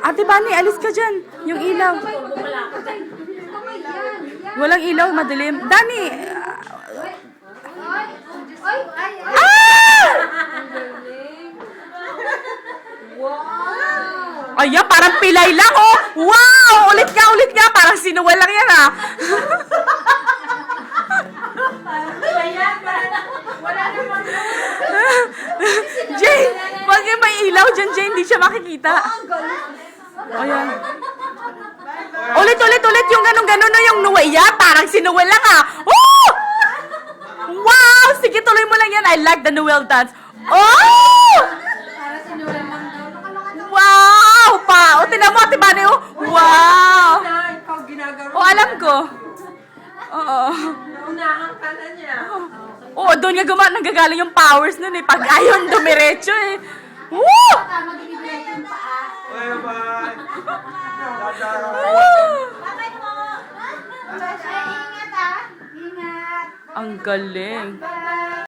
Ate Bani, alis ka dyan. Yung ilaw. Walang ilaw, madilim. Dani! Ah! Ayan, parang pilay lang, oh! Wow! Ulit nga. Parang sinuwal lang yan, ah. Jane! Wag yung may ilaw dyan, Jane. Hindi siya makikita. Ayan. Ulit. Yung ganun na yung nuwaya. Parang sinuwal lang, ah. Oh! Wow! Sige, tuloy mo lang yan. I like the Noel dance. Oh! Wow! Pa! O, tinan mo, Ate Bani, oh. Wow! Ikaw ginagawa. O, alam ko. Oo. Naunahan ka na niya. Oo, doon nga nanggagaling yung powers nun eh. Pag ayon, dumiretso eh. Woo! Bye-bye! Ang galing.